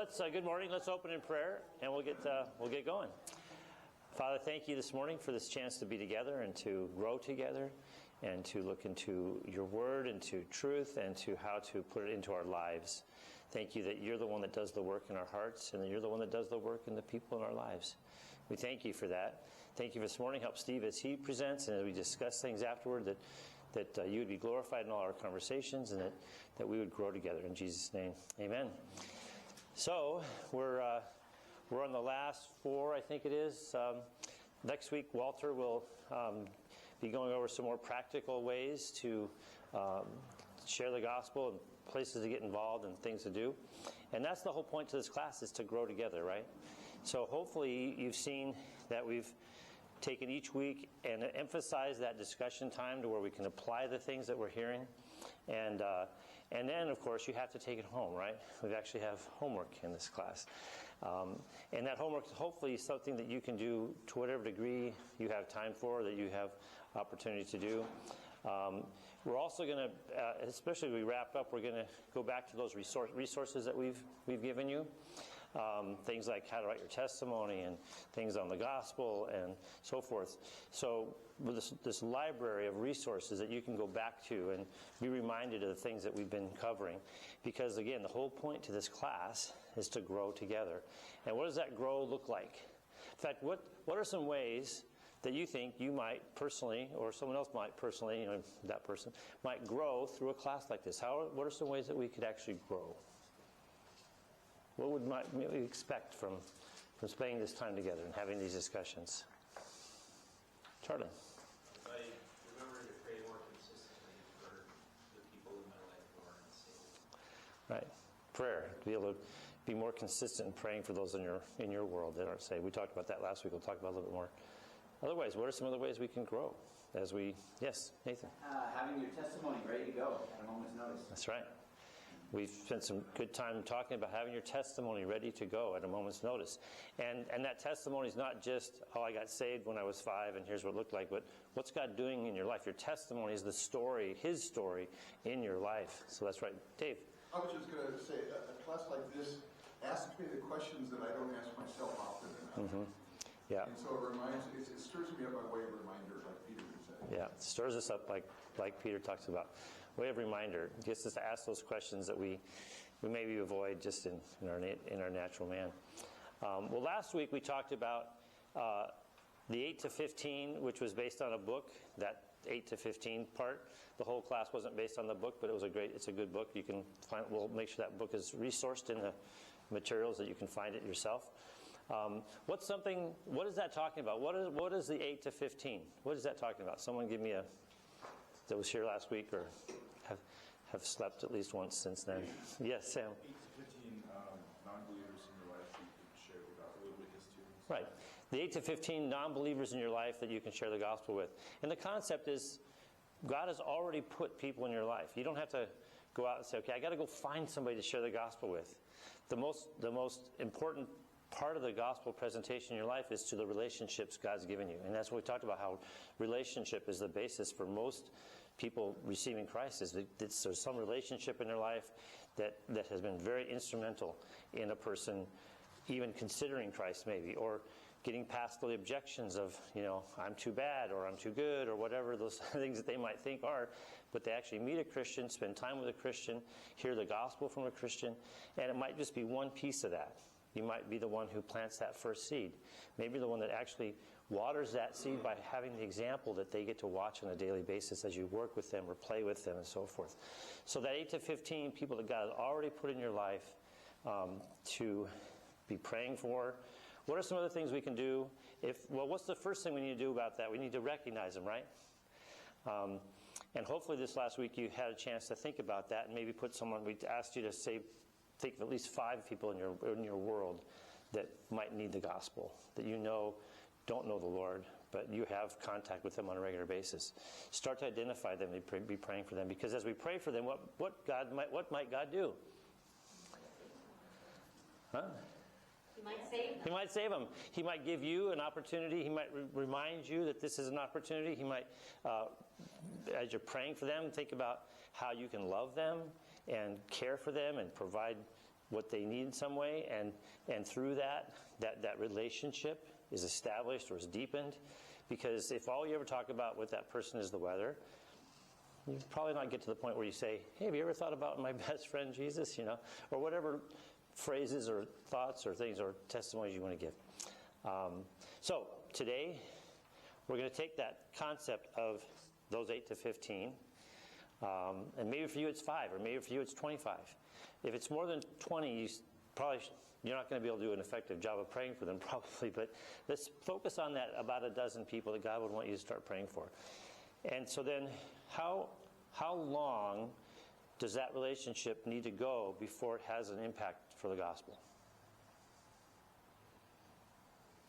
Let's good morning. Let's open in prayer, and we'll get going. Father, thank you this morning for this chance to be together and to grow together, and to look into your word, into truth, and to how to put it into our lives. Thank you that you're the one that does the work in our hearts, and that you're the one that does the work in the people in our lives. We thank you for that. Thank you for this morning. Help Steve as he presents, and as we discuss things afterward, that you would be glorified in all our conversations, and that we would grow together. In Jesus' name, amen. So we're on the last 4, I think it is. Next week, Walter will be going over some more practical ways to share the gospel and places to get involved and things to do. And that's the whole point to this class, is to grow together, right? So hopefully you've seen that we've taken each week and emphasized that discussion time to where we can apply the things that we're hearing. And then, of course, you have to take it home, right? We actually have homework in this class. And that homework is hopefully something that you can do to whatever degree you have time for, that you have opportunity to do. We're also going to, especially as we wrap up, we're going to go back to those resources that we've given you. Things like how to write your testimony and things on the gospel and so forth. So with this library of resources that you can go back to and be reminded of the things that we've been covering. Because again, the whole point to this class is to grow together. And what does that grow look like? In fact, what are some ways that you think you might personally, or someone else might personally, that person, might grow through a class like this? What are some ways that we could actually grow? What would we expect from spending this time together and having these discussions? Charlie. I remember to pray more consistently for the people in my life who aren't saved. Right. Prayer. To be able to be more consistent in praying for those in your world that aren't saved. We talked about that last week. We'll talk about it a little bit more. Otherwise, what are some other ways we can grow? Yes, Nathan. Having your testimony ready to go at a moment's notice. That's right. We've spent some good time talking about having your testimony ready to go at a moment's notice. And that testimony is not just, I got saved when I was 5 and here's what it looked like, but what's God doing in your life? Your testimony is the story, His story in your life. So that's right. Dave. I was just going to say, a class like this asks me the questions that I don't ask myself often enough. Mm-hmm. Yeah. And so it stirs me up by way of reminder, like Peter would say. Yeah, it stirs us up like Peter talks about. Way of reminder. It gets us to ask those questions that we maybe avoid just in our natural man. Well, last week we talked about the 8 to 15, which was based on a book. That 8 to 15 part. The whole class wasn't based on the book, but it's a good book. You can find. We'll make sure that book is resourced in the materials that you can find it yourself. What is that talking about? What is the 8 to 15? What is that talking about? Someone give me that was here last week or have slept at least once since then. Yes, Sam. 8 to 15 non-believers in your life that you can share the gospel with students. Right. The 8 to 15 non-believers in your life that you can share the gospel with. And the concept is God has already put people in your life. You don't have to go out and say, okay, I got to go find somebody to share the gospel with. The most important part of the gospel presentation in your life is to the relationships God's given you. And that's what we talked about, how relationship is the basis for most people receiving Christ. Is that there's some relationship in their life that has been very instrumental in a person even considering Christ maybe, or getting past the objections of, I'm too bad or I'm too good or whatever those things that they might think are. But they actually meet a Christian, spend time with a Christian, hear the gospel from a Christian, and it might just be one piece of that. You might be the one who plants that first seed. Maybe the one that actually waters that seed by having the example that they get to watch on a daily basis as you work with them or play with them and so forth. So that 8 to 15 people that God has already put in your life to be praying for. What are some other things we can do? What's the first thing we need to do about that? We need to recognize them, right? And hopefully this last week you had a chance to think about that and maybe put someone, we asked you to think of at least 5 people in your world that might need the gospel, that don't know the Lord, but you have contact with them on a regular basis. Start to identify them and be praying for them, because as we pray for them, what might God do? Huh? He might save them. He might save them. He might give you an opportunity. He might remind you that this is an opportunity. He might, as you're praying for them, think about how you can love them and care for them and provide what they need in some way, and through that relationship is established or is deepened. Because if all you ever talk about with that person is the weather, you probably not get to the point where you say, hey, have you ever thought about my best friend Jesus, or whatever phrases or thoughts or things or testimonies you want to give. So today, we're going to take that concept of those 8 to 15, and maybe for you it's 5, or maybe for you it's 25. If it's more than 20, you're not going to be able to do an effective job of praying for them, probably. But let's focus on that about a dozen people that God would want you to start praying for. And so then, how long does that relationship need to go before it has an impact for the gospel?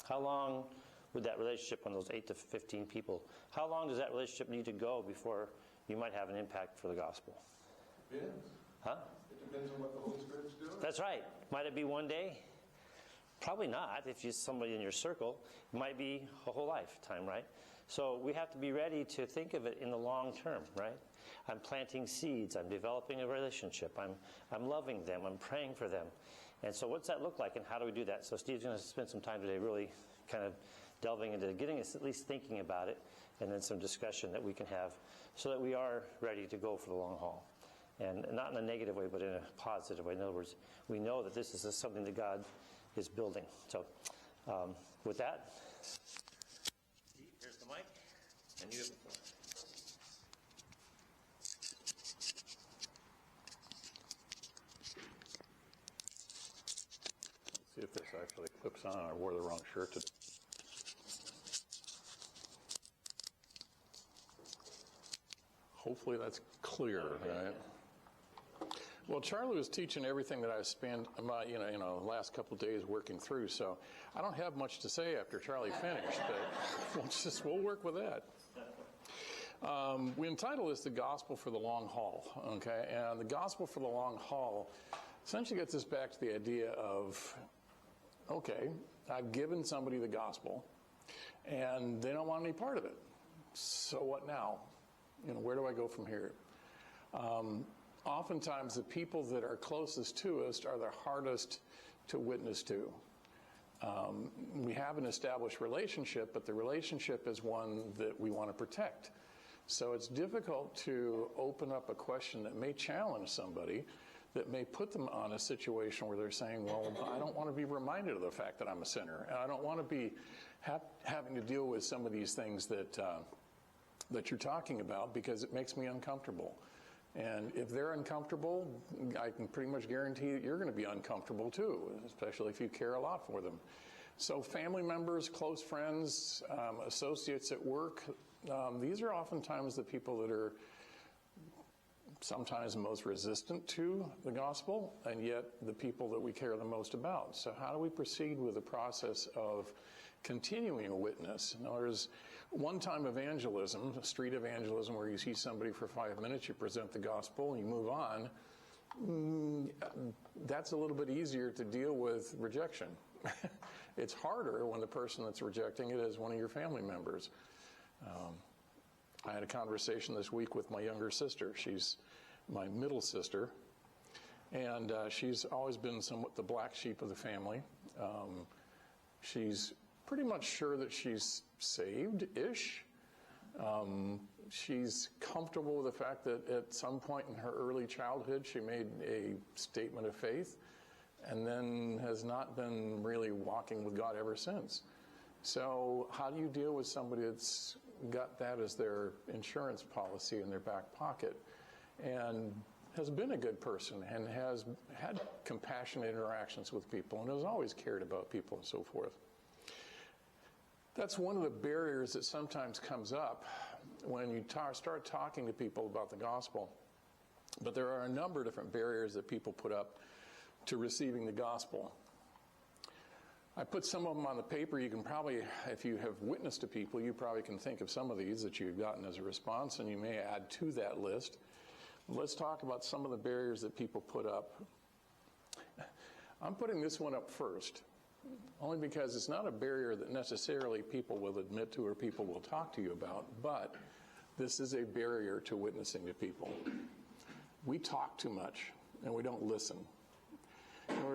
How long would that relationship on those 8 to 15 people, how long does that relationship need to go before you might have an impact for the gospel? Depends. Huh? It depends on what the Holy Spirit's doing. That's right. Might it be one day? Probably not. If you're somebody in your circle, it might be a whole lifetime, right? So we have to be ready to think of it in the long term, right? I'm planting seeds. I'm developing a relationship. I'm loving them. I'm praying for them. And so what's that look like, and how do we do that? So Steve's going to spend some time today really kind of delving into getting us at least thinking about it, and then some discussion that we can have so that we are ready to go for the long haul. And not in a negative way, but in a positive way. In other words, we know that this is something that God is building. So with that, Steve, here's the mic, and you have the floor. See if this actually clips on. I wore the wrong shirt today. Hopefully that's clear, right? Well, Charlie was teaching everything that I spent about, last couple of days working through, so I don't have much to say after Charlie finished, but we'll work with that. We entitle this The Gospel for the Long Haul, okay? And the Gospel for the Long Haul essentially gets us back to the idea of, okay, I've given somebody the gospel, and they don't want any part of it. So what now? Where do I go from here? Oftentimes, the people that are closest to us are the hardest to witness to. We have an established relationship, but the relationship is one that we want to protect. So it's difficult to open up a question that may challenge somebody, that may put them on a situation where they're saying, well, I don't want to be reminded of the fact that I'm a sinner, and I don't want to be having to deal with some of these things that you're talking about, because it makes me uncomfortable. And if they're uncomfortable, I can pretty much guarantee that you're going to be uncomfortable too, especially if you care a lot for them. So family members, close friends, associates at work, these are oftentimes the people that are sometimes most resistant to the gospel, and yet the people that we care the most about. So how do we proceed with the process of continuing a witness? Now, there's one-time evangelism, street evangelism, where you see somebody for 5 minutes, you present the gospel, and you move on. That's a little bit easier to deal with rejection. It's harder when the person that's rejecting it is one of your family members. I had a conversation this week with my younger sister. She's my middle sister, and she's always been somewhat the black sheep of the family. She's pretty much sure that she's saved-ish. She's comfortable with the fact that at some point in her early childhood she made a statement of faith, and then has not been really walking with God ever since. So how do you deal with somebody that's got that as their insurance policy in their back pocket, and has been a good person, and has had compassionate interactions with people, and has always cared about people and so forth? That's one of the barriers that sometimes comes up when you start talking to people about the gospel. But there are a number of different barriers that people put up to receiving the gospel. I put some of them on the paper. You can probably, if you have witnessed to people, you probably can think of some of these that you've gotten as a response, and you may add to that list. Let's talk about some of the barriers that people put up. I'm putting this one up first, only because it's not a barrier that necessarily people will admit to or people will talk to you about, but this is a barrier to witnessing to people. We talk too much, and we don't listen.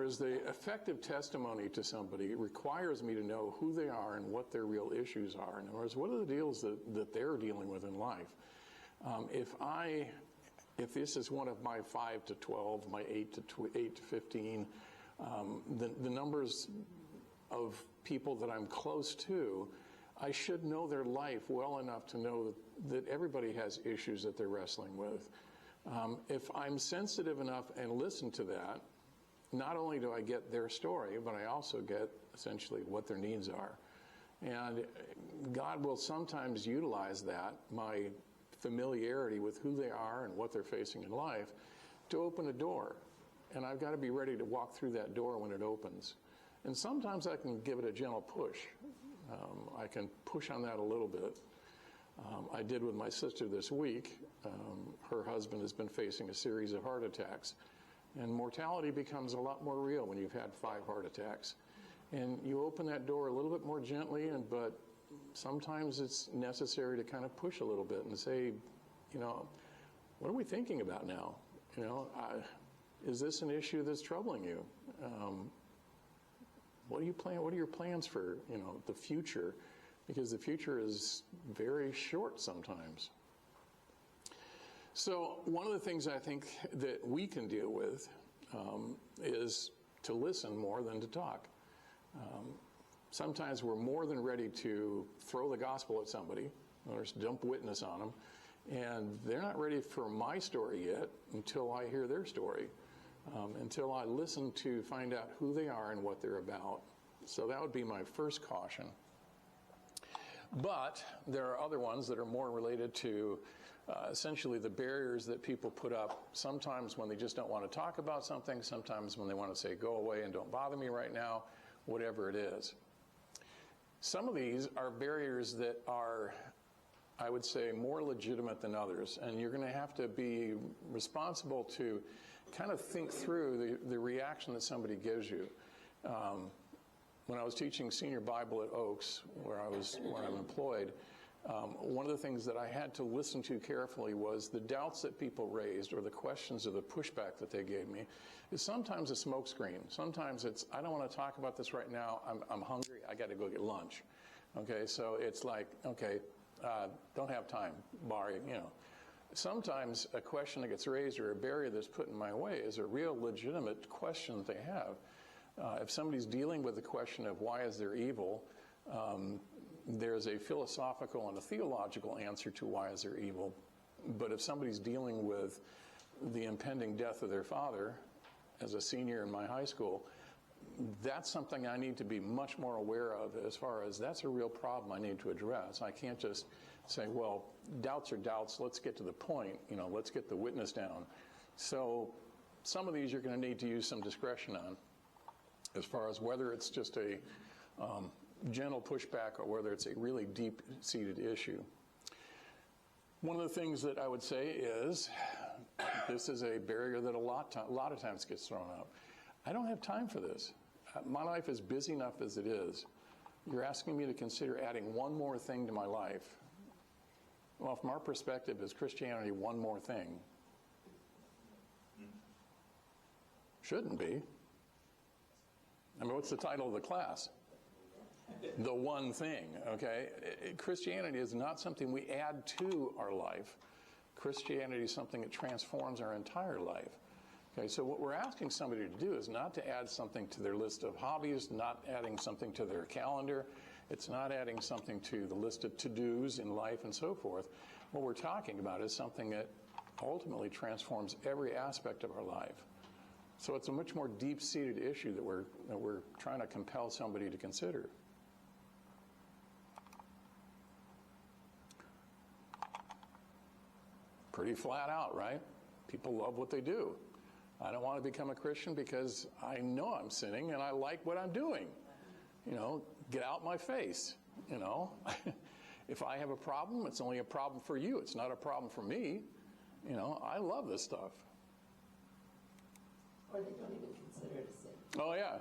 words, the effective testimony to somebody requires me to know who they are and what their real issues are. In other words, what are the deals that they're dealing with in life? If this is one of my 5 to 12, my 8 to 15, the numbers of people that I'm close to, I should know their life well enough to know that everybody has issues that they're wrestling with. If I'm sensitive enough and listen to that, not only do I get their story, but I also get essentially what their needs are. And God will sometimes utilize that, my familiarity with who they are and what they're facing in life, to open a door. And I've got to be ready to walk through that door when it opens. And sometimes I can give it a gentle push. I can push on that a little bit. I did with my sister this week. Her husband has been facing a series of heart attacks. And mortality becomes a lot more real when you've had 5 heart attacks. And you open that door a little bit more gently, but sometimes it's necessary to kind of push a little bit and say, what are we thinking about now? Is this an issue that's troubling you? What are your plans for, the future? Because the future is very short sometimes. So one of the things I think that we can deal with is to listen more than to talk. Sometimes we're more than ready to throw the gospel at somebody or just dump witness on them, and they're not ready for my story yet until I hear their story, until I listen to find out who they are and what they're about. So that would be my first caution. But there are other ones that are more related to essentially the barriers that people put up, sometimes when they just don't want to talk about something, sometimes when they want to say, go away and don't bother me right now, whatever it is. Some of these are barriers that are, I would say, more legitimate than others, and you're going to have to be responsible to kind of think through the reaction that somebody gives you. When I was teaching senior Bible at Oaks, where I'm employed, one of the things that I had to listen to carefully was the doubts that people raised or the questions or the pushback that they gave me is sometimes a smokescreen. Sometimes it's, I don't want to talk about this right now. I'm hungry. I got to go get lunch. Okay, so it's like, okay, don't have time, Barry, Sometimes a question that gets raised or a barrier that's put in my way is a real legitimate question that they have. If somebody's dealing with the question of why is there evil, there's a philosophical and a theological answer to why is there evil. But if somebody's dealing with the impending death of their father as a senior in my high school, that's something I need to be much more aware of as far as that's a real problem I need to address. I can't just say, well, doubts are doubts, let's get to the point, let's get the witness down. So some of these you're going to need to use some discretion on as far as whether it's just a gentle pushback or whether it's a really deep-seated issue. One of the things that I would say is this is a barrier that a lot of times gets thrown up. I don't have time for this. My life is busy enough as it is. You're asking me to consider adding one more thing to my life. Well, from our perspective, is Christianity one more thing? Shouldn't be. I mean, what's the title of the class? The one thing, okay? Christianity is not something we add to our life. Christianity is something that transforms our entire life. Okay, so what we're asking somebody to do is not to add something to their list of hobbies, not adding something to their calendar. It's not adding something to the list of to-dos in life and so forth. What we're talking about is something that ultimately transforms every aspect of our life. So it's a much more deep-seated issue that we're trying to compel somebody to consider. Pretty flat out, right? People love what they do. I don't want to become a Christian because I know I'm sinning and I like what I'm doing. Get out my face. If I have a problem, it's only a problem for you. It's not a problem for me. I love this stuff. Or they don't even consider it a sin. Oh, yeah.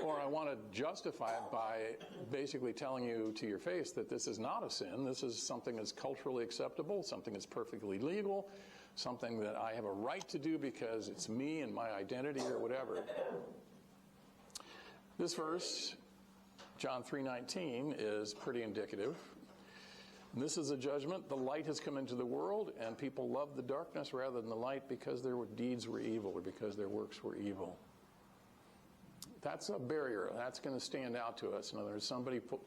Or I want to justify it by basically telling you to your face that this is not a sin. This is something that's culturally acceptable, something that's perfectly legal, something that I have a right to do because it's me and my identity or whatever. This verse, John 3:19, is pretty indicative. This is a judgment. The light has come into the world, and people love the darkness rather than the light because their deeds were evil or because their works were evil. That's a barrier. That's going to stand out to us. In other words,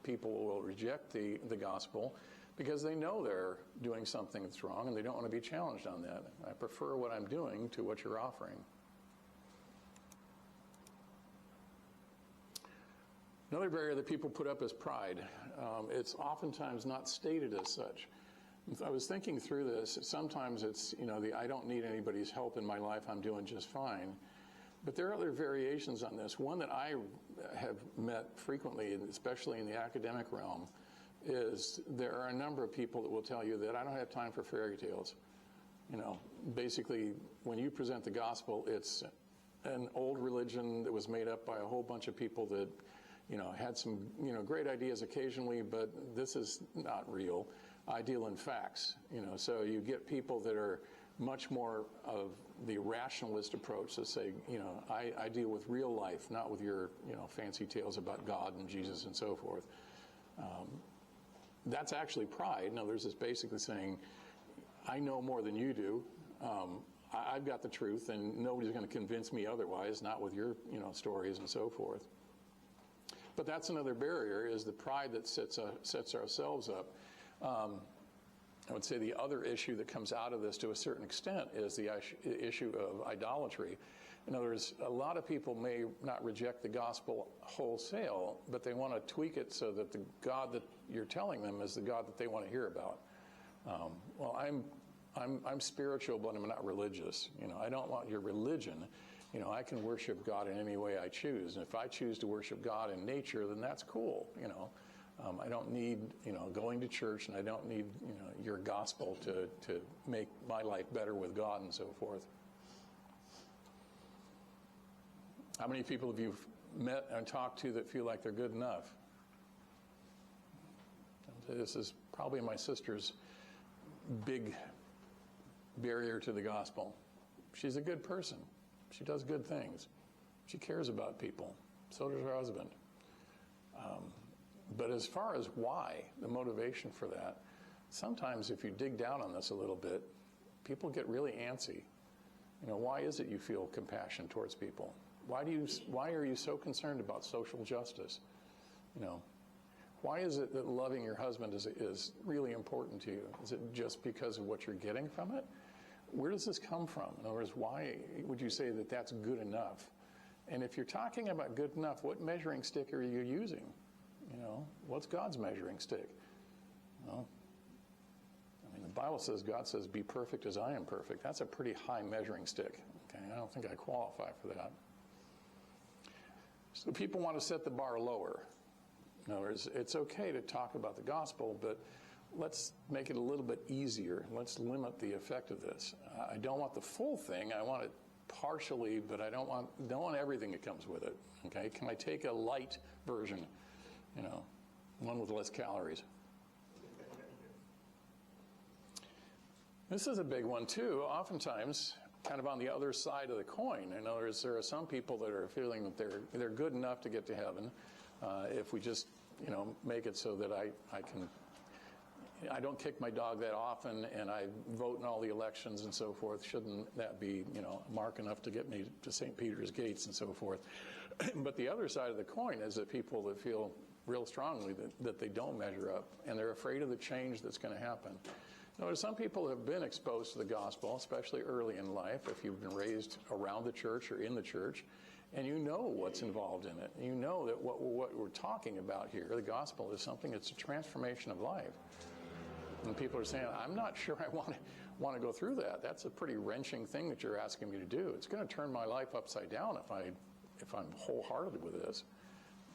people will reject the gospel because they know they're doing something that's wrong, and they don't want to be challenged on that. I prefer what I'm doing to what you're offering. Another barrier that people put up is pride. It's oftentimes not stated as such. I was thinking through this. Sometimes it's, I don't need anybody's help in my life. I'm doing just fine. But there are other variations on this. One that I have met frequently, especially in the academic realm, is there are a number of people that will tell you that I don't have time for fairy tales. Basically, when you present the gospel, it's an old religion that was made up by a whole bunch of people that had some, great ideas occasionally, but this is not real. I deal in facts, so you get people that are much more of the rationalist approach that say, I deal with real life, not with your, fancy tales about God and Jesus and so forth. That's actually pride. In other words, it's basically saying, I know more than you do. I've got the truth, and nobody's going to convince me otherwise, not with your, stories and so forth. But that's another barrier, is the pride that sets ourselves up. I would say the other issue that comes out of this to a certain extent is the issue of idolatry. In other words, a lot of people may not reject the gospel wholesale, but they want to tweak it so that the God that you're telling them is the God that they want to hear about. Well, I'm spiritual, but I'm not religious. I don't want your religion. I can worship God in any way I choose. And if I choose to worship God in nature, then that's cool, I don't need, going to church, and I don't need, your gospel to make my life better with God and so forth. How many people have you met and talked to that feel like they're good enough? This is probably my sister's big barrier to the gospel. She's a good person. She does good things. She cares about people. So does her husband. But as far as why, the motivation for that, sometimes if you dig down on this a little bit, people get really antsy. Why is it you feel compassion towards people? Why are you so concerned about social justice? Why is it that loving your husband is really important to you? Is it just because of what you're getting from it? Where does this come from? In other words, why would you say that that's good enough? And if you're talking about good enough, what measuring stick are you using? What's God's measuring stick? Well, the Bible says, God says, be perfect as I am perfect. That's a pretty high measuring stick. Okay, I don't think I qualify for that. So people want to set the bar lower. In other words, it's okay to talk about the gospel, but let's make it a little bit easier. Let's limit the effect of this. I don't want the full thing. I want it partially, but I don't want everything that comes with it. Okay, can I take a light version? One with less calories. This is a big one too. Oftentimes, kind of on the other side of the coin. In other words, there are some people that are feeling that they're good enough to get to heaven if we just make it so that I don't kick my dog that often, and I vote in all the elections and so forth. Shouldn't that be mark enough to get me to St. Peter's gates and so forth? But the other side of the coin is that people that feel real strongly that they don't measure up, and they're afraid of the change that's going to happen. Some people have been exposed to the gospel, especially early in life, if you've been raised around the church or in the church, and you know what's involved in it. You know that what we're talking about here, the gospel, is something that's a transformation of life. And people are saying, I'm not sure I want to go through that. That's a pretty wrenching thing that you're asking me to do. It's going to turn my life upside down if I'm wholehearted with this.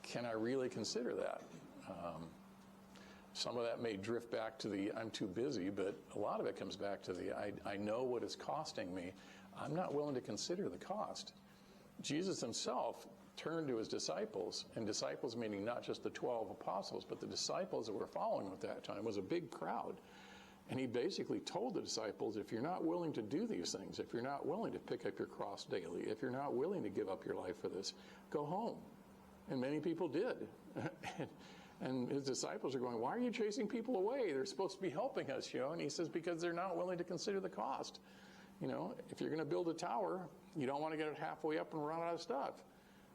Can I really consider that? Some of that may drift back to the I'm too busy, but a lot of it comes back to the I know what it's costing me. I'm not willing to consider the cost. Jesus himself turned to his disciples, and disciples meaning not just the 12 apostles, but the disciples that were following him at that time. It was a big crowd. And he basically told the disciples, if you're not willing to do these things, if you're not willing to pick up your cross daily, if you're not willing to give up your life for this, go home. And many people did. And his disciples are going, why are you chasing people away? They're supposed to be helping us, And he says, because they're not willing to consider the cost. If you're going to build a tower, you don't want to get it halfway up and run out of stuff.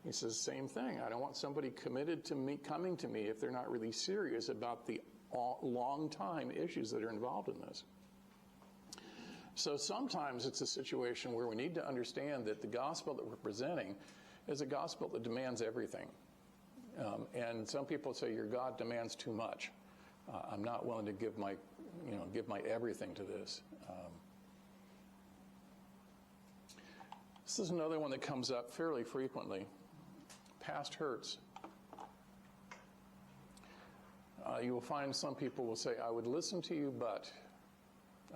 He says, same thing. I don't want somebody committed to me coming to me if they're not really serious about the long-time issues that are involved in this. So sometimes it's a situation where we need to understand that the gospel that we're presenting is a gospel that demands everything. And some people say your God demands too much. I'm not willing to give my everything to this. This is another one that comes up fairly frequently. Past hurts. You will find some people will say, I would listen to you, but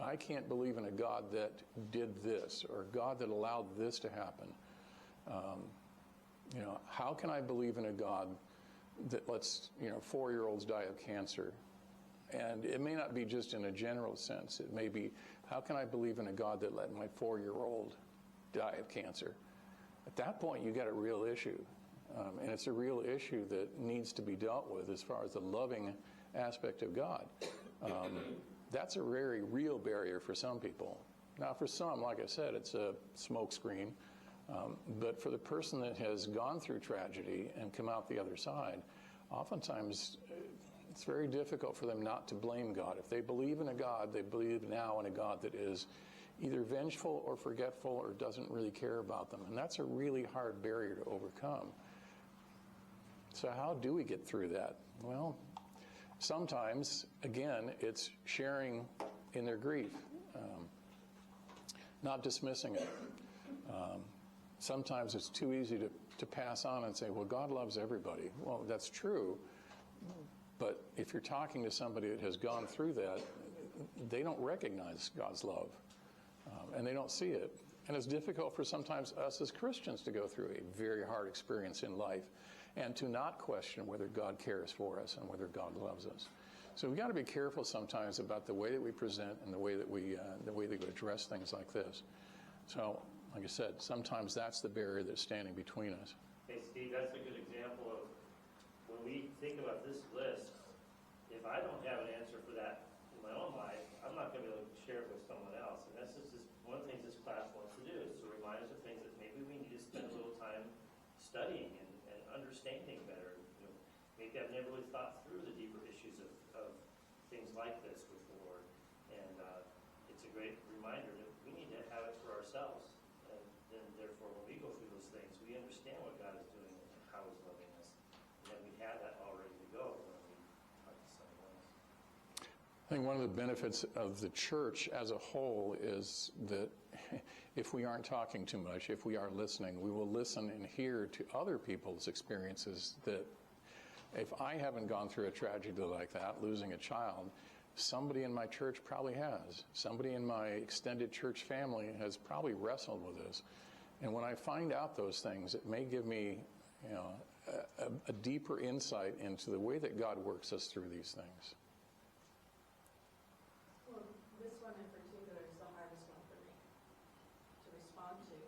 I can't believe in a God that did this or a God that allowed this to happen. How can I believe in a God that lets 4-year-olds die of cancer? And it may not be just in a general sense. It may be, how can I believe in a God that let my 4-year-old die of cancer? At that point, you got a real issue. And it's a real issue that needs to be dealt with as far as the loving aspect of God. That's a very real barrier for some people. Now, for some, like I said, it's a smokescreen. But for the person that has gone through tragedy and come out the other side, oftentimes it's very difficult for them not to blame God. If they believe in a God, they believe now in a God that is either vengeful or forgetful or doesn't really care about them. And that's a really hard barrier to overcome. So how do we get through that? Well, sometimes, again, it's sharing in their grief, not dismissing it. Sometimes it's too easy to pass on and say, well, God loves everybody. Well, that's true. But if you're talking to somebody that has gone through that, they don't recognize God's love. And they don't see it. And it's difficult for sometimes us as Christians to go through a very hard experience in life and to not question whether God cares for us and whether God loves us. So we've got to be careful sometimes about the way that we present and the way that we address things like this. So, like I said, sometimes that's the barrier that's standing between us. Hey, Steve, that's a good example of when we think about this list, if I don't have an answer for that in my own life, I'm not going to be able to share it with someone else. And that's just one of the things this class wants to do, is to remind us of things that maybe we need to spend a little time studying and understanding better. Maybe I've never really thought through the deeper issues of things like this with the Lord. And it's a great reminder that we need to have it for ourselves. And then, therefore, when we go through those things, we understand what God is doing and how He's loving us. And then we have that all ready to go when we talk to someone else. I think one of the benefits of the church as a whole is that if we aren't talking too much, if we are listening, we will listen and hear to other people's experiences that if I haven't gone through a tragedy like that, losing a child, somebody in my church probably has. Somebody in my extended church family has probably wrestled with this. And when I find out those things, it may give me a deeper insight into the way that God works us through these things. Well, this one in particular is the hardest one for me to respond to.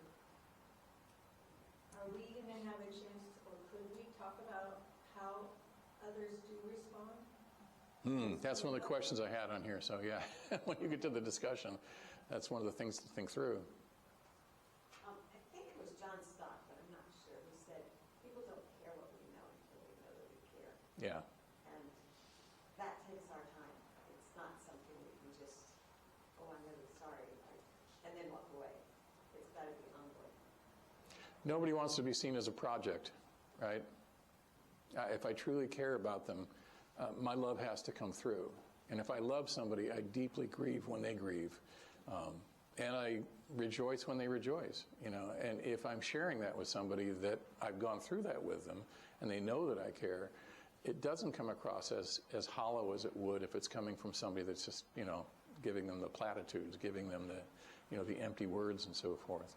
Are we going to have a chance, or could we talk about how others do respond? That's one of the questions I had on here. So yeah, when you get to the discussion, that's one of the things to think through. I think it was John Stott, but I'm not sure, who said, people don't care what we know until we know that we care. Yeah. And that takes our time. It's not something we can just, oh, I'm really sorry, and then walk away. It's got to be ongoing. Nobody wants to be seen as a project, right? If I truly care about them, my love has to come through. And if I love somebody, I deeply grieve when they grieve. And I rejoice when they rejoice, And if I'm sharing that with somebody that I've gone through that with them, and they know that I care, it doesn't come across as hollow as it would if it's coming from somebody that's just, giving them the platitudes, giving them the, the empty words and so forth.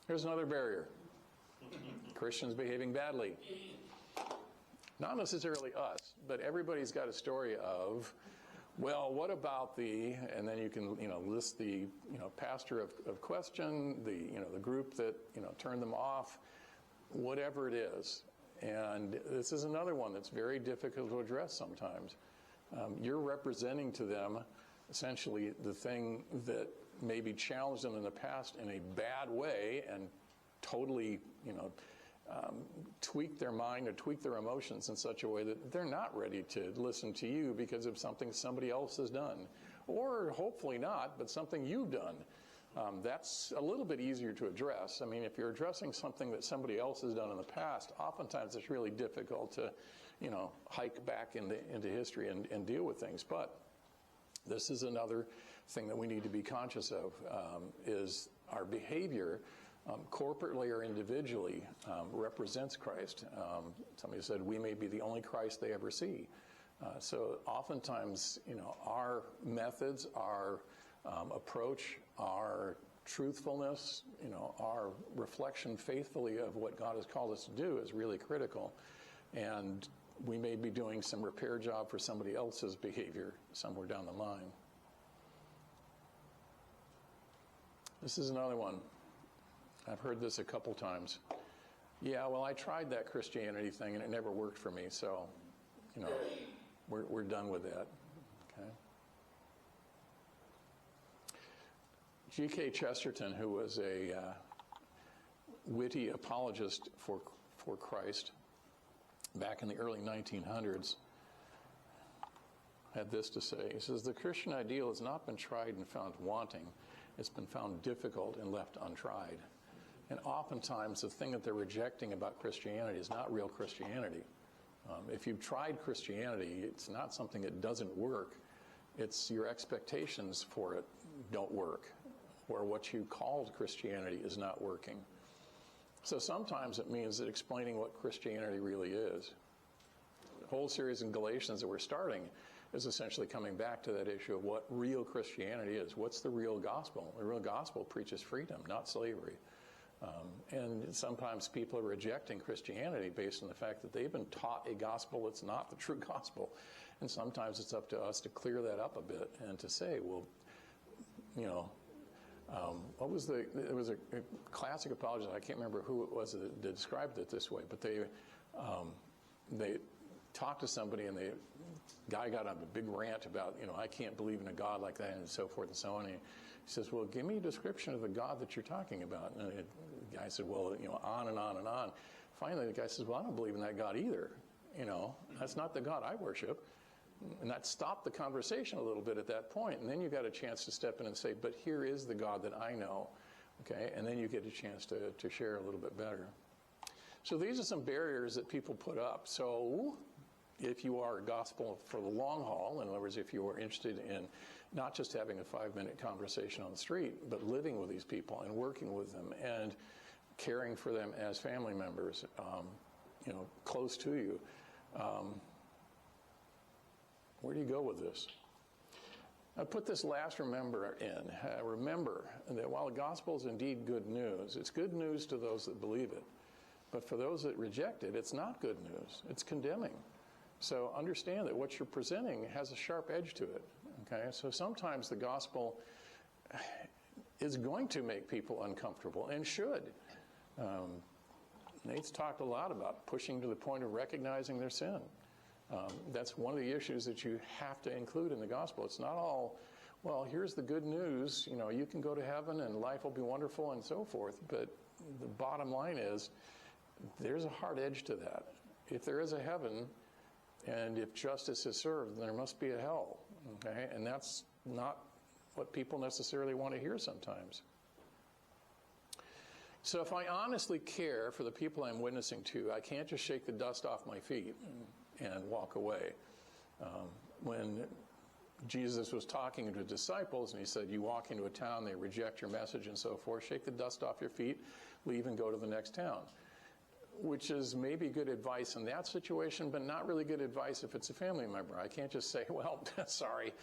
Here's another barrier. Christians behaving badly. Not necessarily us, but everybody's got a story of well, what about the, and then you can, list the, pastor of question, the group that, turned them off, whatever it is. And this is another one that's very difficult to address sometimes. You're representing to them essentially the thing that maybe challenged them in the past in a bad way and totally, tweak their mind or tweak their emotions in such a way that they're not ready to listen to you because of something somebody else has done. Or hopefully not, but something you've done. That's a little bit easier to address. I mean, if you're addressing something that somebody else has done in the past, oftentimes it's really difficult to, hike back into history and deal with things. But this is another thing that we need to be conscious of, is our behavior, corporately or individually, represents Christ. Somebody said, we may be the only Christ they ever see. So oftentimes, our methods, our approach, our truthfulness, our reflection faithfully of what God has called us to do is really critical. And we may be doing some repair job for somebody else's behavior somewhere down the line. This is another one. I've heard this a couple times. Yeah, well, I tried that Christianity thing and it never worked for me, so, we're done with that. Okay. G.K. Chesterton, who was a witty apologist for Christ back in the early 1900s, had this to say. He says, the Christian ideal has not been tried and found wanting. It's been found difficult and left untried. And oftentimes the thing that they're rejecting about Christianity is not real Christianity. If you've tried Christianity, it's not something that doesn't work. It's your expectations for it don't work, or what you called Christianity is not working. So sometimes it means that explaining what Christianity really is. The whole series in Galatians that we're starting is essentially coming back to that issue of what real Christianity is. What's the real gospel? The real gospel preaches freedom, not slavery. And sometimes people are rejecting Christianity based on the fact that they've been taught a gospel that's not the true gospel. And sometimes it's up to us to clear that up a bit and to say, well, what was it was a classic apologist, I can't remember who it was that described it this way, but they talked to somebody and the guy got on a big rant about, I can't believe in a God like that and so forth and so on. And he says, well, give me a description of the God that you're talking about. And the guy said, well, on and on and on. Finally, the guy says, well, I don't believe in that God either. That's not the God I worship. And that stopped the conversation a little bit at that point. And then you got a chance to step in and say, but here is the God that I know. Okay? And then you get a chance to share a little bit better. So these are some barriers that people put up. So if you are a gospel for the long haul, in other words, if you are interested in not just having a 5-minute conversation on the street, but living with these people and working with them and caring for them as family members, close to you, where do you go with this? I put this last remember in. Remember that while the gospel is indeed good news, it's good news to those that believe it. But for those that reject it, it's not good news. It's condemning. So understand that what you're presenting has a sharp edge to it. Okay? So sometimes the gospel is going to make people uncomfortable and should. Nate's talked a lot about pushing to the point of recognizing their sin. That's one of the issues that you have to include in the gospel. It's not all, well, here's the good news, you can go to heaven and life will be wonderful and so forth. But the bottom line is, there's a hard edge to that. If there is a heaven, and if justice is served, then there must be a hell. Okay? And that's not what people necessarily want to hear sometimes. So if I honestly care for the people I'm witnessing to, I can't just shake the dust off my feet and walk away. When Jesus was talking to the disciples and he said, you walk into a town, they reject your message and so forth, shake the dust off your feet, leave and go to the next town. Which is maybe good advice in that situation, but not really good advice if it's a family member. I can't just say, well, sorry,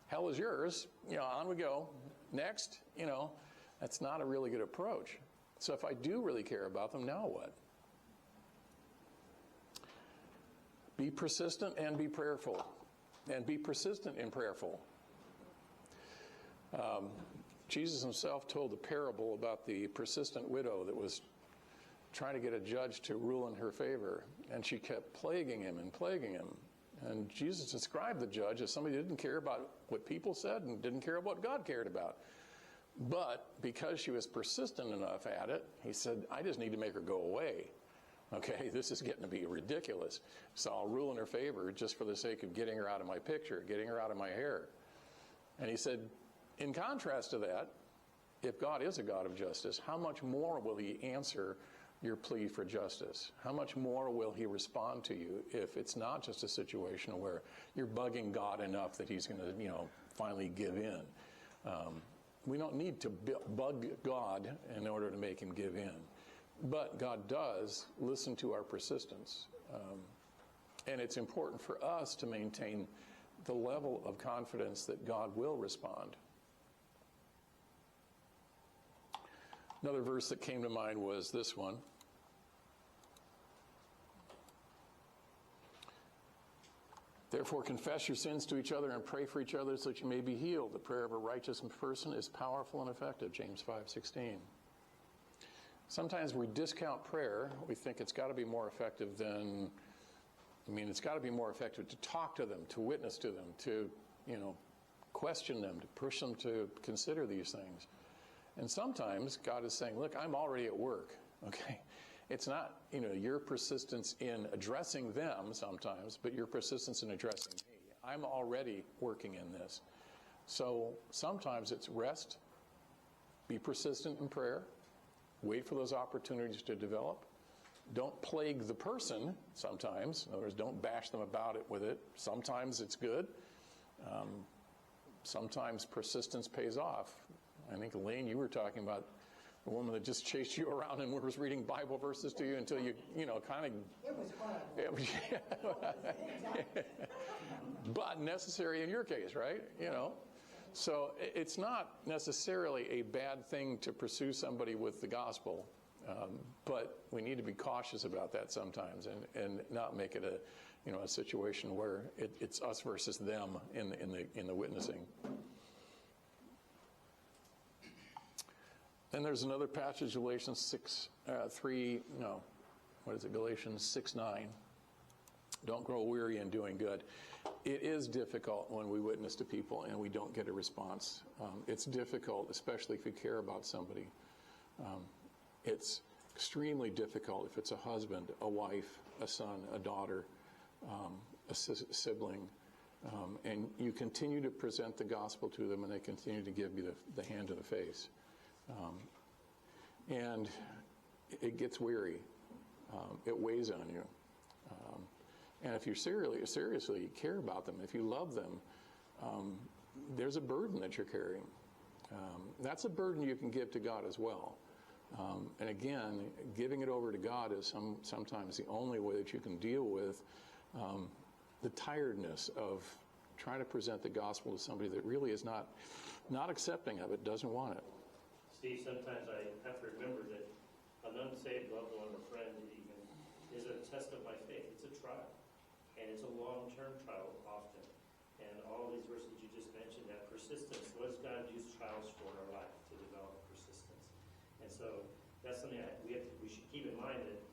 hell is yours, on we go. Next, that's not a really good approach. So if I do really care about them, now what? Be persistent and be prayerful. and be persistent and prayerful. Jesus himself told a parable about the persistent widow that was trying to get a judge to rule in her favor, and she kept plaguing him and plaguing him. And Jesus described the judge as somebody who didn't care about what people said and didn't care about what God cared about. But because she was persistent enough at it, he said, I just need to make her go away. Okay, this is getting to be ridiculous. So I'll rule in her favor just for the sake of getting her out of my picture, getting her out of my hair. And he said, in contrast to that, if God is a God of justice, how much more will he answer your plea for justice? How much more will he respond to you if it's not just a situation where you're bugging God enough that he's going to, finally give in? We don't need to bug God in order to make him give in. But God does listen to our persistence. And it's important for us to maintain the level of confidence that God will respond. Another verse that came to mind was this one. Therefore, confess your sins to each other and pray for each other so that you may be healed. The prayer of a righteous person is powerful and effective, James 5:16. Sometimes we discount prayer. We think it's got to be more effective than, it's got to be more effective to talk to them, to witness to them, to, question them, to push them to consider these things. And sometimes God is saying, look, I'm already at work, okay? It's not, your persistence in addressing them sometimes, but your persistence in addressing me. I'm already working in this. So sometimes it's rest, be persistent in prayer, wait for those opportunities to develop. Don't plague the person sometimes. In other words, don't bash them about it with it. Sometimes it's good. Sometimes persistence pays off. I think, Elaine, you were talking about the woman that just chased you around and was reading Bible verses to you until you, kind of... It was horrible. But necessary in your case, right? So it's not necessarily a bad thing to pursue somebody with the gospel, but we need to be cautious about that sometimes and not make it a situation where it's us versus them in the witnessing. Then there's another passage, Galatians 6:9. Don't grow weary in doing good. It is difficult when we witness to people and we don't get a response. It's difficult, especially if you care about somebody. It's extremely difficult if it's a husband, a wife, a son, a daughter, a sibling, and you continue to present the gospel to them and they continue to give you the hand to the face. And it gets weary. It weighs on you. And if you seriously care about them, if you love them, there's a burden that you're carrying. That's a burden you can give to God as well. And again, giving it over to God is sometimes the only way that you can deal with the tiredness of trying to present the gospel to somebody that really is not accepting of it, doesn't want it. Steve, sometimes I have to remember that an unsaved loved one or friend even is a test of my faith. It's a trial. And it's a long-term trial often. And all these verses you just mentioned, that persistence, what does God use trials for in our life to develop persistence? And so that's something we should keep in mind, that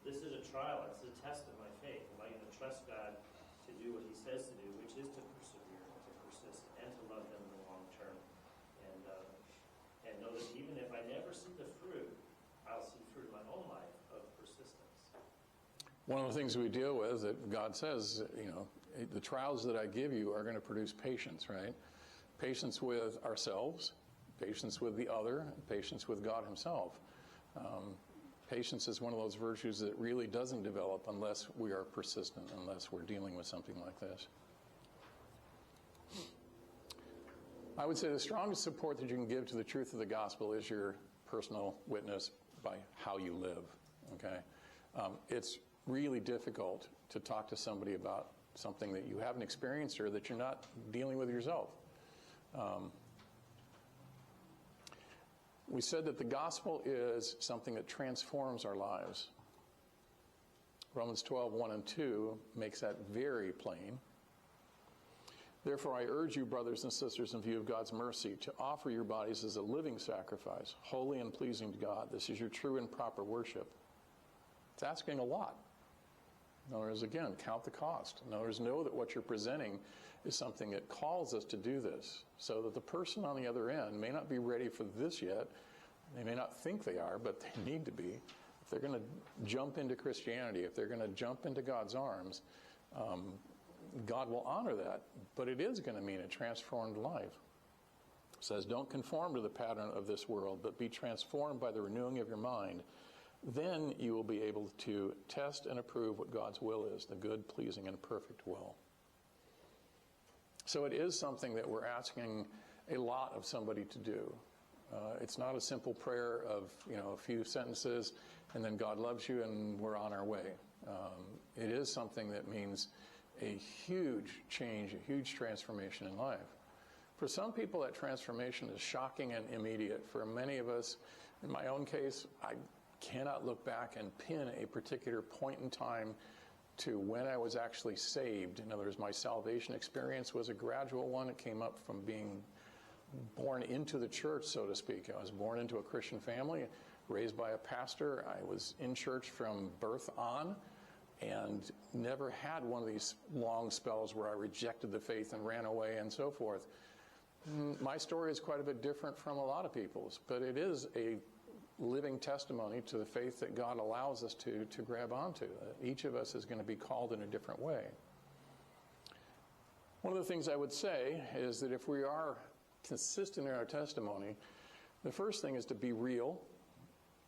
this is a trial. It's a test of my faith. Am I going to trust God to do what he says to do, which is to persevere, to persist, and to love them in the long term? And know that even if I never see the fruit, I'll see fruit in my own life of persistence. One of the things we deal with that God says, the trials that I give you are going to produce patience, right? Patience with ourselves, patience with the other, patience with God himself. Patience is one of those virtues that really doesn't develop unless we are persistent, unless we're dealing with something like this. I would say the strongest support that you can give to the truth of the gospel is your personal witness by how you live, okay? It's really difficult to talk to somebody about something that you haven't experienced or that you're not dealing with yourself. We said that the gospel is something that transforms our lives. Romans 12:1 and 2 makes that very plain. Therefore, I urge you, brothers and sisters, in view of God's mercy, to offer your bodies as a living sacrifice, holy and pleasing to God. This is your true and proper worship. It's asking a lot. In other words, again, count the cost. In other words, know that what you're presenting is something that calls us to do this, so that the person on the other end may not be ready for this yet. They may not think they are, but they need to be. If they're going to jump into Christianity, if they're going to jump into God's arms, God will honor that, but it is going to mean a transformed life. It says, don't conform to the pattern of this world, but be transformed by the renewing of your mind. Then you will be able to test and approve what God's will is, the good, pleasing, and perfect will. So it is something that we're asking a lot of somebody to do. It's not a simple prayer of, a few sentences, and then God loves you and we're on our way. It is something that means a huge change, a huge transformation in life. For some people, that transformation is shocking and immediate. For many of us, in my own case, I cannot look back and pin a particular point in time to when I was actually saved. In other words, my salvation experience was a gradual one. It came up from being born into the church, so to speak. I was born into a Christian family, raised by a pastor. I was in church from birth on, and never had one of these long spells where I rejected the faith and ran away and so forth. My story is quite a bit different from a lot of people's, but it is a living testimony to the faith that God allows us to grab onto. Each of us is going to be called in a different way. One of the things I would say is that if we are consistent in our testimony, the first thing is to be real.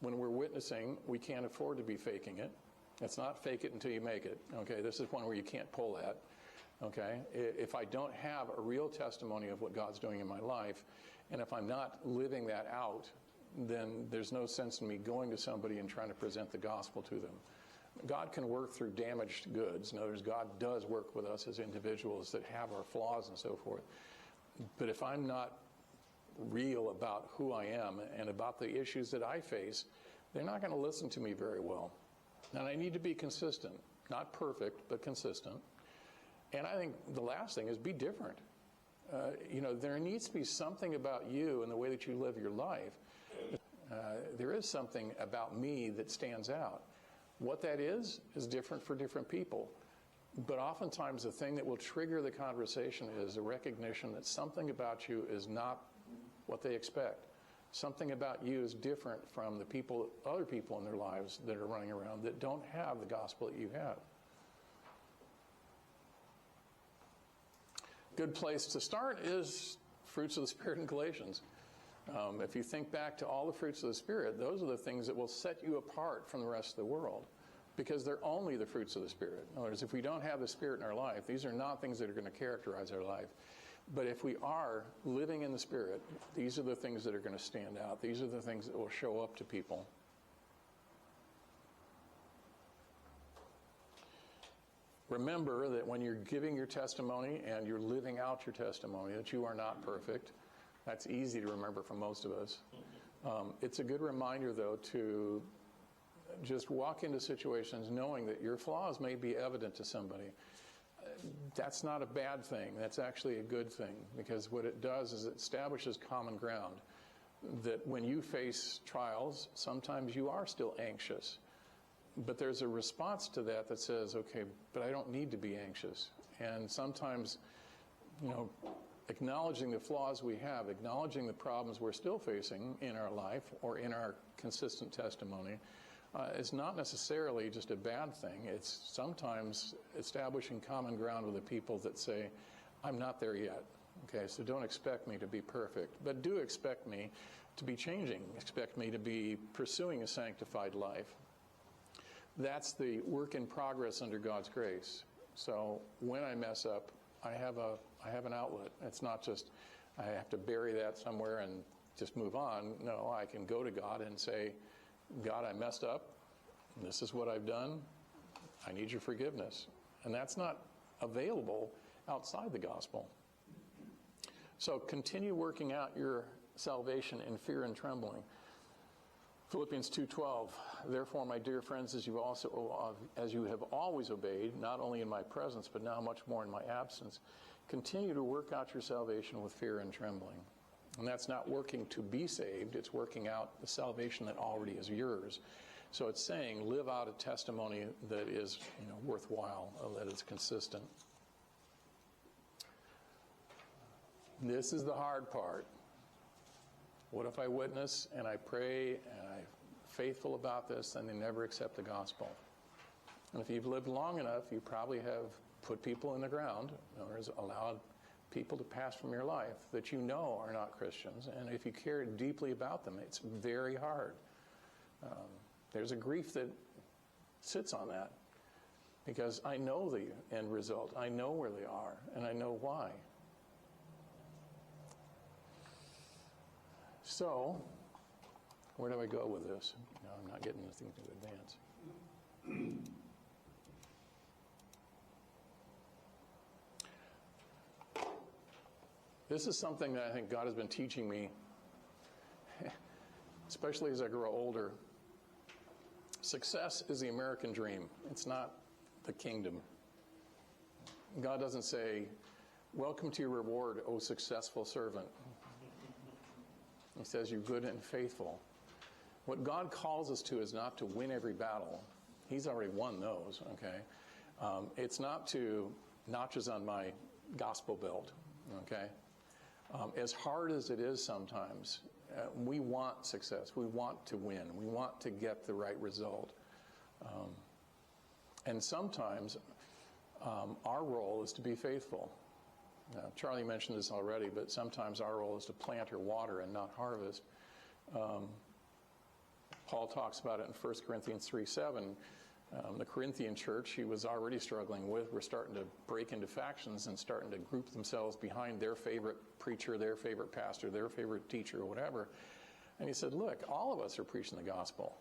When we're witnessing, we can't afford to be faking it. It's not fake it until you make it. Okay, this is one where you can't pull that. Okay, if I don't have a real testimony of what God's doing in my life, and if I'm not living that out, then there's no sense in me going to somebody and trying to present the gospel to them. God can work through damaged goods. In other words, God does work with us as individuals that have our flaws and so forth. But if I'm not real about who I am and about the issues that I face, they're not going to listen to me very well. And I need to be consistent. Not perfect, but consistent. And I think the last thing is be different. There needs to be something about you and the way that you live your life. There is something about me that stands out. What that is different for different people. But oftentimes the thing that will trigger the conversation is the recognition that something about you is not what they expect. Something about you is different from the other people in their lives that are running around that don't have the gospel that you have. Good place to start is fruits of the Spirit in Galatians. If you think back to all the fruits of the Spirit, those are the things that will set you apart from the rest of the world, because they're only the fruits of the Spirit. In other words, if we don't have the Spirit in our life, these are not things that are going to characterize our life. But if we are living in the Spirit, these are the things that are going to stand out. These are the things that will show up to people. Remember that when you're giving your testimony and you're living out your testimony, that you are not perfect. That's easy to remember for most of us. It's a good reminder, though, to just walk into situations knowing that your flaws may be evident to somebody. That's not a bad thing. That's actually a good thing, because what it does is it establishes common ground. That when you face trials, sometimes you are still anxious. But there's a response to that that says, okay, but I don't need to be anxious. And sometimes, acknowledging the flaws we have, acknowledging the problems we're still facing in our life or in our consistent testimony, is not necessarily just a bad thing. It's sometimes establishing common ground with the people that say, I'm not there yet. Okay, so don't expect me to be perfect, but do expect me to be changing. Expect me to be pursuing a sanctified life. That's the work in progress under God's grace. So when I mess up, I have an outlet. It's not just I have to bury that somewhere and just move on. No, I can go to God and say, God, I messed up. This is what I've done. I need your forgiveness. And that's not available outside the gospel. So continue working out your salvation in fear and trembling. Philippians 2:12, therefore, my dear friends, as you have always obeyed, not only in my presence, but now much more in my absence, continue to work out your salvation with fear and trembling. And that's not working to be saved, it's working out the salvation that already is yours. So it's saying, live out a testimony that is, worthwhile, that is consistent. This is the hard part. What if I witness and I pray and I'm faithful about this and they never accept the gospel? And if you've lived long enough, you probably have put people in the ground, in other words, allowed people to pass from your life that you know are not Christians. And if you care deeply about them, it's very hard. There's a grief that sits on that because I know the end result. I know where they are, and I know why. So, where do I go with this? No, I'm not getting anything to advance. This is something that I think God has been teaching me, especially as I grow older. Success is the American dream. It's not the kingdom. God doesn't say, "Welcome to your reward, O successful servant." He says, "You're good and faithful." What God calls us to is not to win every battle. He's already won those, okay? It's not to notches on my gospel belt, okay? As hard as it is sometimes, we want success. We want to win. We want to get the right result. And sometimes our role is to be faithful. Now, Charlie mentioned this already, but sometimes our role is to plant or water and not harvest. Paul talks about it in 1 Corinthians 3:7. The Corinthian church he was already struggling with were starting to break into factions and starting to group themselves behind their favorite preacher, their favorite pastor, their favorite teacher, or whatever. And he said, look, all of us are preaching the gospel,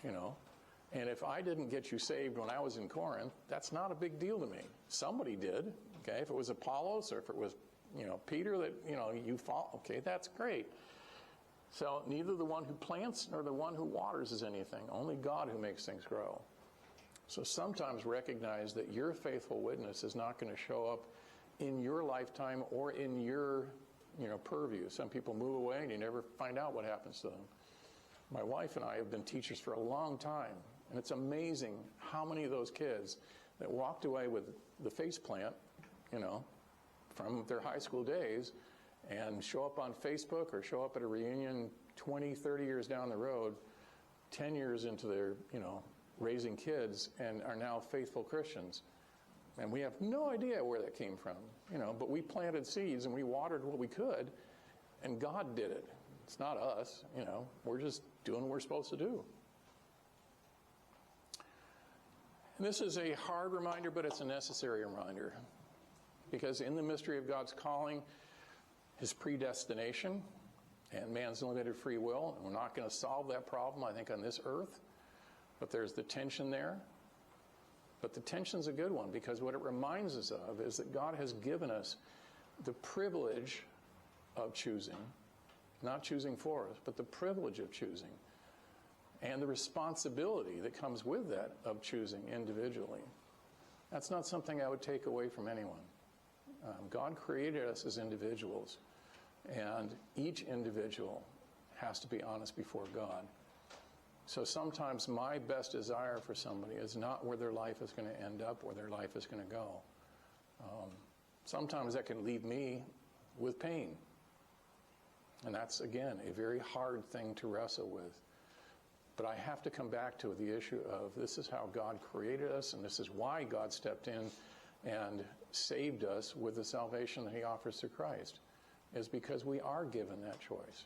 And if I didn't get you saved when I was in Corinth, that's not a big deal to me. Somebody did, okay? If it was Apollos or if it was, Peter that, you follow, okay, that's great. So neither the one who plants nor the one who waters is anything. Only God who makes things grow. So sometimes recognize that your faithful witness is not going to show up in your lifetime or in your, purview. Some people move away and you never find out what happens to them. My wife and I have been teachers for a long time, and it's amazing how many of those kids that walked away with the faceplant, from their high school days and show up on Facebook or show up at a reunion 20, 30 years down the road, 10 years into their, raising kids and are now faithful Christians. And we have no idea where that came from, but we planted seeds and we watered what we could, and God did it. It's not us, we're just doing what we're supposed to do. And this is a hard reminder, but it's a necessary reminder. Because in the mystery of God's calling, His predestination, and man's limited free will, and we're not going to solve that problem, I think, on this earth. But there's the tension there. But the tension's a good one, because what it reminds us of is that God has given us the privilege of choosing. Not choosing for us, but the privilege of choosing. And the responsibility that comes with that of choosing individually. That's not something I would take away from anyone. God created us as individuals, and each individual has to be honest before God. So sometimes my best desire for somebody is not where their life is going to end up, where their life is going to go. Sometimes that can leave me with pain. And that's, again, a very hard thing to wrestle with. But I have to come back to the issue of this is how God created us, and this is why God stepped in and saved us with the salvation that He offers through Christ, is because we are given that choice.